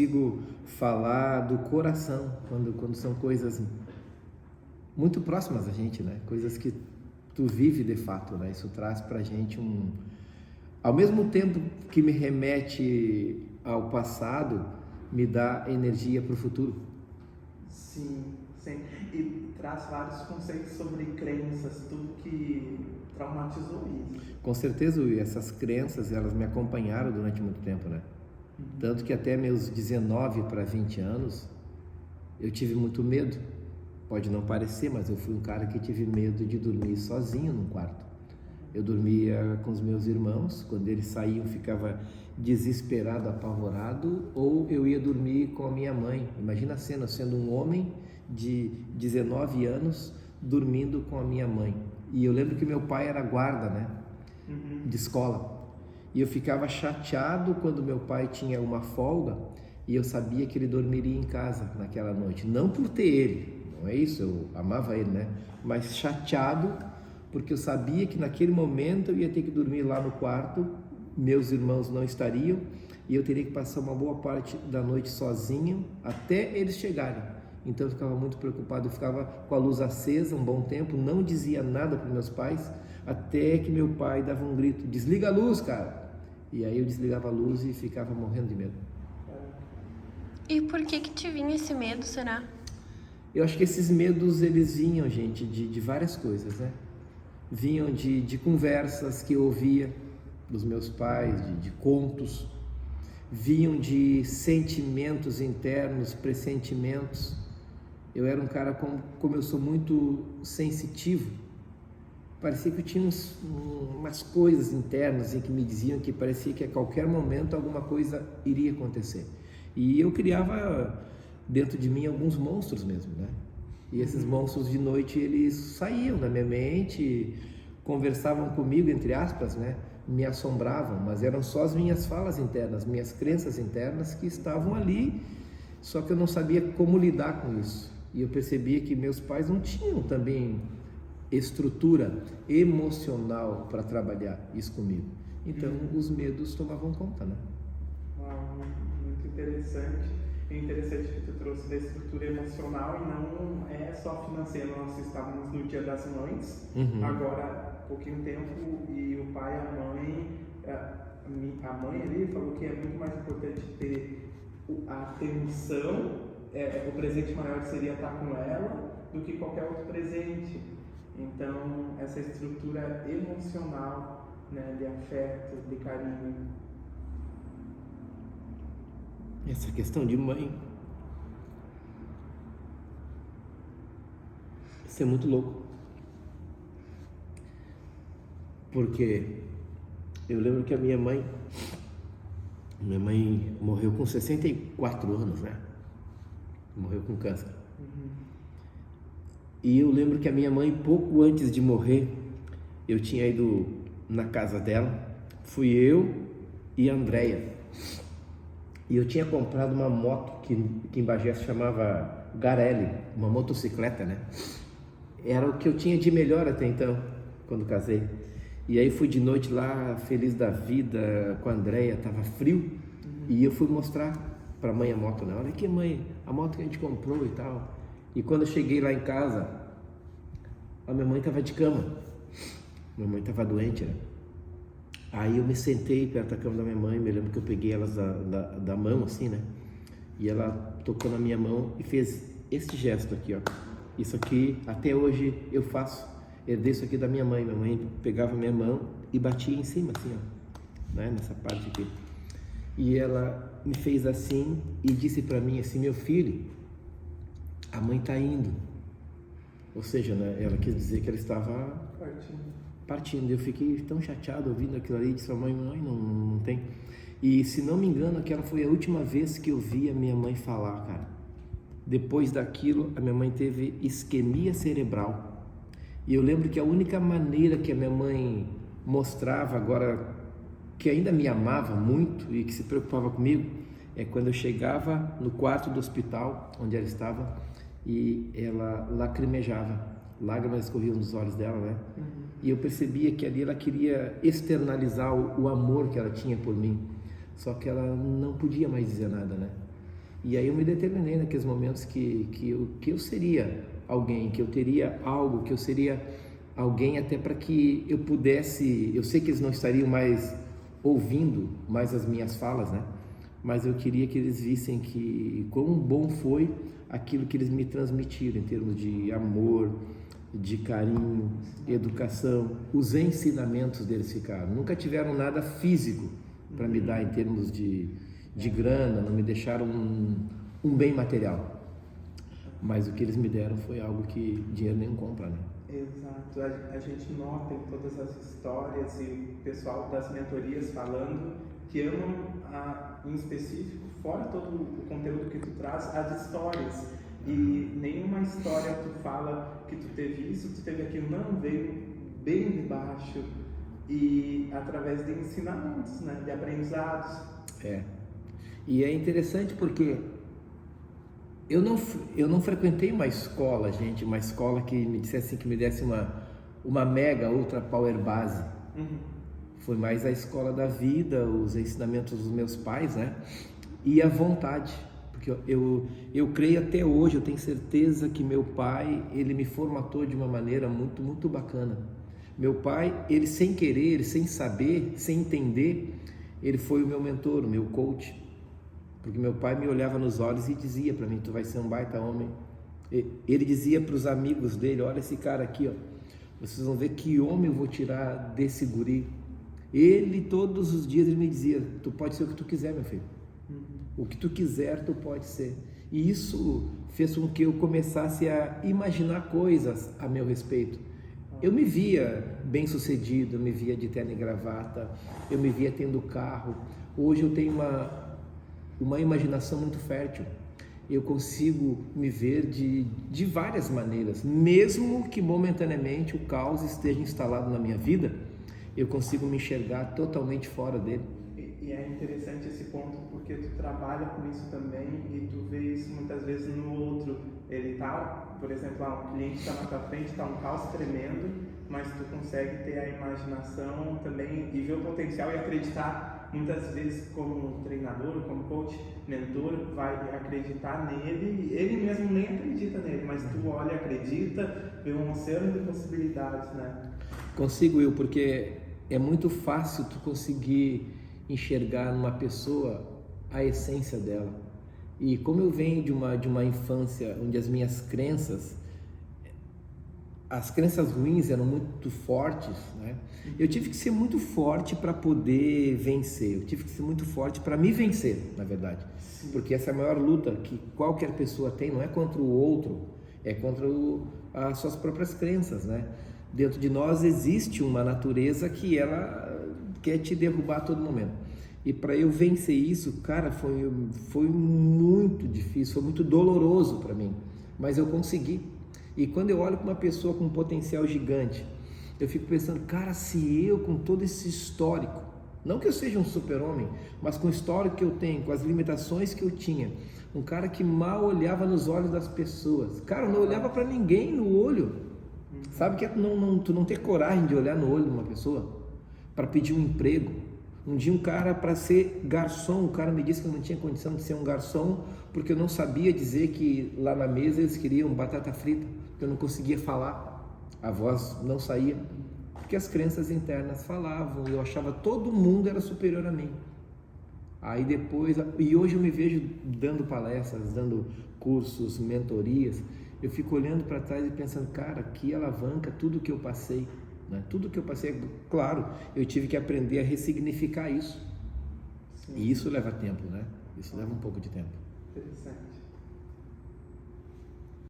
Consigo falar do coração quando são coisas muito próximas a gente, né? Coisas que tu vive de fato, né? Isso traz pra gente ao mesmo tempo que me remete ao passado, me dá energia para o futuro. Sim, sim. E traz vários conceitos sobre crenças, tudo que traumatizou isso. Com certeza, essas crenças, elas me acompanharam durante muito tempo, né? Tanto que até meus 19 para 20 anos, eu tive muito medo. Pode não parecer, mas eu fui um cara que tive medo de dormir sozinho num quarto. Eu dormia com os meus irmãos, quando eles saíam ficava desesperado, apavorado, ou eu ia dormir com a minha mãe. Imagina a cena, sendo um homem de 19 anos dormindo com a minha mãe. E eu lembro que meu pai era guarda, né, de escola. E eu ficava chateado quando meu pai tinha uma folga e eu sabia que ele dormiria em casa naquela noite. Não por ter ele, não é isso, eu amava ele, né? Mas chateado porque eu sabia que naquele momento eu ia ter que dormir lá no quarto, meus irmãos não estariam e eu teria que passar uma boa parte da noite sozinho até eles chegarem. Então eu ficava muito preocupado, eu ficava com a luz acesa um bom tempo, não dizia nada para meus pais, até que meu pai dava um grito: desliga a luz, cara! E aí eu desligava a luz e ficava morrendo de medo. E por que te vinha esse medo, será? Eu acho que esses medos, eles vinham, gente, de várias coisas, né? Vinham de conversas que eu ouvia dos meus pais, de contos, vinham de sentimentos internos, pressentimentos. Eu era um cara, como eu sou muito sensitivo, parecia que eu tinha umas coisas internas em que me diziam que parecia que a qualquer momento alguma coisa iria acontecer. E eu criava dentro de mim alguns monstros mesmo, né? E esses monstros de noite, eles saíam da minha mente, conversavam comigo, entre aspas, né? Me assombravam, mas eram só as minhas falas internas, minhas crenças internas que estavam ali, só que eu não sabia como lidar com isso. E eu percebia que meus pais não tinham também estrutura emocional para trabalhar isso comigo. Então, os medos tomavam conta, né? Muito interessante. É interessante que tu trouxe da estrutura emocional e não é só financeira. Nós estávamos no Dia das Mães, agora há pouquinho tempo, e o pai e a mãe ali falou que é muito mais importante ter a atenção, o presente maior seria estar com ela, do que qualquer outro presente. Então, essa estrutura emocional, né, de afeto, de carinho. Essa questão de mãe, isso é muito louco, porque eu lembro que a minha mãe morreu com 64 anos, né? Morreu com câncer. E eu lembro que a minha mãe, pouco antes de morrer, eu tinha ido na casa dela, fui eu e a Andréia. E eu tinha comprado uma moto que em Bagé se chamava Garelli, uma motocicleta, né? Era o que eu tinha de melhor até então, quando casei. E aí fui de noite lá, feliz da vida, com a Andréia, tava frio. E eu fui mostrar pra mãe a moto, né? Olha aqui, mãe, a moto que a gente comprou e tal. E quando eu cheguei lá em casa, a minha mãe tava de cama. Minha mãe tava doente, né? Aí eu me sentei perto da cama da minha mãe, me lembro que eu peguei elas da mão, assim, né? E ela tocou na minha mão e fez este gesto aqui, ó. Isso aqui, até hoje eu faço. Herdei isso aqui da minha mãe. Minha mãe pegava minha mão e batia em cima, assim, ó, né? Nessa parte aqui. E ela me fez assim e disse pra mim assim: meu filho, a mãe tá indo. Ou seja, né? Ela quis dizer que ela estava partindo. Eu fiquei tão chateado ouvindo aquilo ali, disse: mãe, não tem. E se não me engano, aquela foi a última vez que eu vi a minha mãe falar, cara. Depois daquilo, a minha mãe teve isquemia cerebral. E eu lembro que a única maneira que a minha mãe mostrava agora, que ainda me amava muito e que se preocupava comigo, é quando eu chegava no quarto do hospital, onde ela estava, e ela lacrimejava. Lágrimas escorriam dos olhos dela, né? E eu percebia que ali ela queria externalizar o amor que ela tinha por mim. Só que ela não podia mais dizer nada, né? E aí eu me determinei naqueles momentos que eu seria alguém, que eu teria algo, que eu seria alguém até para que eu pudesse, eu sei que eles não estariam mais ouvindo mais as minhas falas, né? Mas eu queria que eles vissem que quão bom foi aquilo que eles me transmitiram em termos de amor, de carinho, educação. Os ensinamentos deles ficaram. Nunca tiveram nada físico para me dar em termos de grana, não me deixaram um bem material. Mas o que eles me deram foi algo que dinheiro nenhum compra, né? Exato. A gente nota em todas as histórias e o pessoal das mentorias falando que amam, em específico, fora todo o conteúdo que tu traz, as histórias. E nenhuma história tu fala que tu teve isso, tu teve aquilo, não, veio bem de baixo e através de ensinamentos, né, de aprendizados. E é interessante porque eu não frequentei uma escola, gente, uma escola que me dissesse que me desse uma mega ultra power base. Foi mais a escola da vida, os ensinamentos dos meus pais, né? E a vontade, porque eu creio até hoje, eu tenho certeza que meu pai, ele me formatou de uma maneira muito, muito bacana. Meu pai, ele sem querer, ele sem saber, sem entender, ele foi o meu mentor, o meu coach, porque meu pai me olhava nos olhos e dizia para mim, tu vai ser um baita homem. Ele dizia para os amigos dele, olha esse cara aqui, ó, vocês vão ver que homem eu vou tirar desse guri. Ele, todos os dias, ele me dizia, tu pode ser o que tu quiser, meu filho. O que tu quiser, tu pode ser. E isso fez com que eu começasse a imaginar coisas a meu respeito. Eu me via bem sucedido, eu me via de terno e gravata, eu me via tendo carro. Hoje eu tenho uma imaginação muito fértil. Eu consigo me ver de várias maneiras. Mesmo que momentaneamente o caos esteja instalado na minha vida, eu consigo me enxergar totalmente fora dele. E é interessante esse ponto porque tu trabalha com isso também e tu vê isso muitas vezes no outro. Ele tá, por exemplo, um cliente está na tua frente, está um caos tremendo, mas tu consegue ter a imaginação também e ver o potencial e acreditar. Muitas vezes como treinador, como coach, mentor, vai acreditar nele e ele mesmo nem acredita nele, mas tu olha, acredita, vê um oceano de possibilidades, né? Consigo eu, porque é muito fácil tu conseguir enxergar numa pessoa a essência dela. E como eu venho de uma infância onde as minhas crenças, as crenças ruins eram muito fortes, né? Eu tive que ser muito forte para poder vencer. Eu tive que ser muito forte para me vencer, na verdade. Porque essa é a maior luta que qualquer pessoa tem, não é contra o outro, é contra as suas próprias crenças, né? Dentro de nós existe uma natureza que ela quer te derrubar a todo momento. E para eu vencer isso, cara, foi muito difícil, foi muito doloroso para mim, mas eu consegui. E quando eu olho para uma pessoa com um potencial gigante, eu fico pensando, cara, se eu com todo esse histórico, não que eu seja um super-homem, mas com o histórico que eu tenho, com as limitações que eu tinha, um cara que mal olhava nos olhos das pessoas, cara, eu não olhava para ninguém no olho. Sabe que é tu não ter coragem de olhar no olho de uma pessoa para pedir um emprego. Um dia um cara, para ser garçom, o cara me disse que eu não tinha condição de ser um garçom porque eu não sabia dizer que lá na mesa eles queriam batata frita, porque eu não conseguia falar, a voz não saía, porque as crenças internas falavam e eu achava todo mundo era superior a mim. Aí depois, e hoje eu me vejo dando palestras, dando cursos, mentorias, eu fico olhando para trás e pensando, cara, que alavanca tudo que eu passei, né? Tudo que eu passei, claro, eu tive que aprender a ressignificar isso. Sim. E isso leva tempo, né? Isso leva um pouco de tempo. Interessante.